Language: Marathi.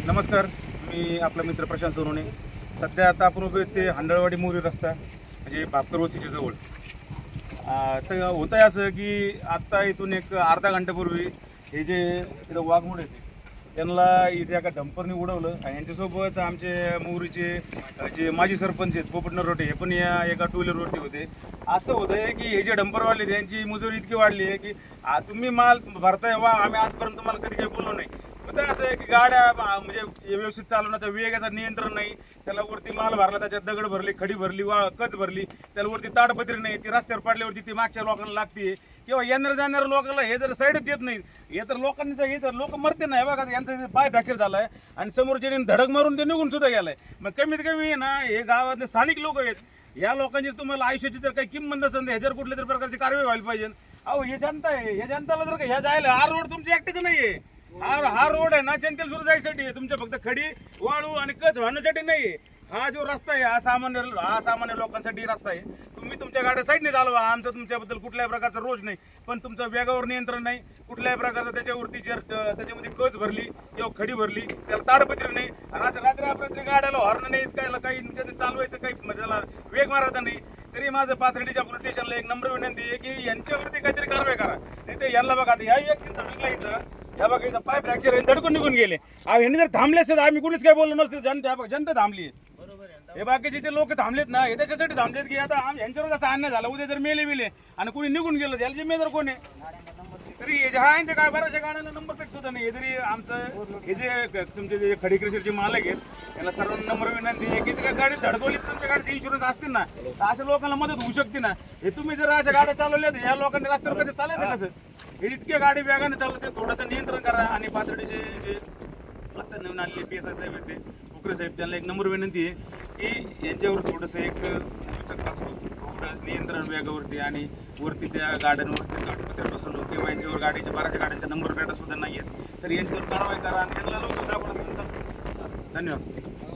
नमस्कार, मी आपला मित्र प्रशांत सोनवणे. सध्या आता आपण उभे ते हांडळवाडी मोरी रस्ता म्हणजे भापकर वस्तीच्या जवळ. तर होतं आहे असं की आत्ता इथून एक अर्धा घंट्यापूर्वी हे जे इथं वाघमोड येते त्यांना इथे एका डंपरने उडवलं आणि यांच्यासोबत आमचे मोरीचे जे माजी सरपंच आहेत पोपट नरोटे हे पण या एका टू व्हीलरवरती होते. असं होतं आहे की हे जे डंपरवाले त्यांची मजुरी इतकी वाढली आहे की तुम्ही माल भरताय वा आम्ही आजपर्यंत तुम्हाला कधी काही बोललो नाही. मग असं आहे की गाड्या म्हणजे व्यवस्थित चालवण्याचा वेगाचा नियंत्रण नाही. त्याला वरती माल भरला, त्याच्यात दगड भरली, खडी भरली, कच भरली, त्याला वरती ताडपत्री नाही, ती रस्त्यावर पडल्यावरती ती मागच्या लोकांना लागते किंवा येणाऱ्या जाणाऱ्या लोकांना हे जर साईड देत नाही हे तर लोकांनी हे तर लोक मरते नाही. बघा यांचा पाय फ्रॅक्चर झाला आहे आणि समोरच्या धडक मारून ते निघून सुद्धा गेलाय. मग कमीत कमी ना हे गावातले स्थानिक लोक आहेत, या लोकांची तुम्हाला आयुष्याची जर काही किंमत नसेल ह्याच्यावर कुठल्या तरी प्रकारची कारवाई व्हायला पाहिजे. अहो हे जनता आहे, हे जनताला जर का ह्या जायला हा रोड तुमच्या एकट्याच नाहीये. हा रोड आहे ना जनतेला सुद्धा जायसाठी आहे, तुमच्या फक्त खडी वाळू आणि कच वाहण्यासाठी नाहीये. हा जो रस्ता आहे हा सामान्य लोकांसाठी रस्ता आहे. तुम्ही तुमच्या गाड्या साईडने चालवा, आमचं तुमच्याबद्दल कुठल्याही प्रकारचा रोष नाही, पण तुमचं वेगावर नियंत्रण नाही, कुठल्याही प्रकारचं त्याच्यावरती जर त्याच्यामध्ये कच भरली किंवा खडी भरली त्याला ताडपत्री नाही आणि असं रात्री अपरात्री गाड्याला हॉर्न नाही, काही चालवायचं काही त्याला वेग मारायचा नाही. तरी माझं पाथर्डीच्या पोलीस स्टेशनला एक नम्र विनंती आहे की यांच्यावरती काहीतरी कारवाई करा. नाही तर यांना बघा ह्या एक विकला इथं या बघा इथं पाय फ्रॅक्चर आहे, धडकून निघून गेले. यांनी जर थांबले असते आम्ही कुणीच काय बोललो नसते. जनता थांबली, हे बाकीचे जे लोक थांबलेत ना हे त्याच्यासाठी थांबलेत की आता यांच्यावर जसा अन्याय झाला उद्या जर मेले आणि कुणी निघून गेलं त्याला जिम्मेदार कोण आहे. तरी हा यांच्या काय बऱ्याचशा गाड्यांना नंबर प्लेट सुद्धा नाही. तरी आमचं हे जे तुमचे जे खडी कृषीचे मालक आहेत त्याला सर्वांना नंबर विनंती आहे की जर गाडी धडकवली तर तुमच्या गाडीचे इन्शुरन्स असतील ना तर अशा लोकांना मदत होऊ शकते ना. हे तुम्ही जर अशा गाड्या चालवल्या तर ह्या लोकांनी रस्त्यावर कसं चालायचं कसं. हे इतके गाडी वेगाने चालत ते थोडंसं नियंत्रण करा. आणि पाथर्डीचे जे आता नवीन आलेले PSI साहेब आहेत ते फुकरे साहेब त्यांना एक नंबर विनंती आहे की यांच्यावर थोडंसं एक थोडं नियंत्रण वेगावरती आणि वरती त्या गाड्यांवरती ताडपत्रे बसवलं किंवा यांच्यावर गाडीच्या बऱ्याचशा गाड्यांच्या नंबर प्लेटा सुद्धा नाही आहेत तर यांच्यावर कारवाई करा आणि त्यांना लवकर सापडा. धन्यवाद.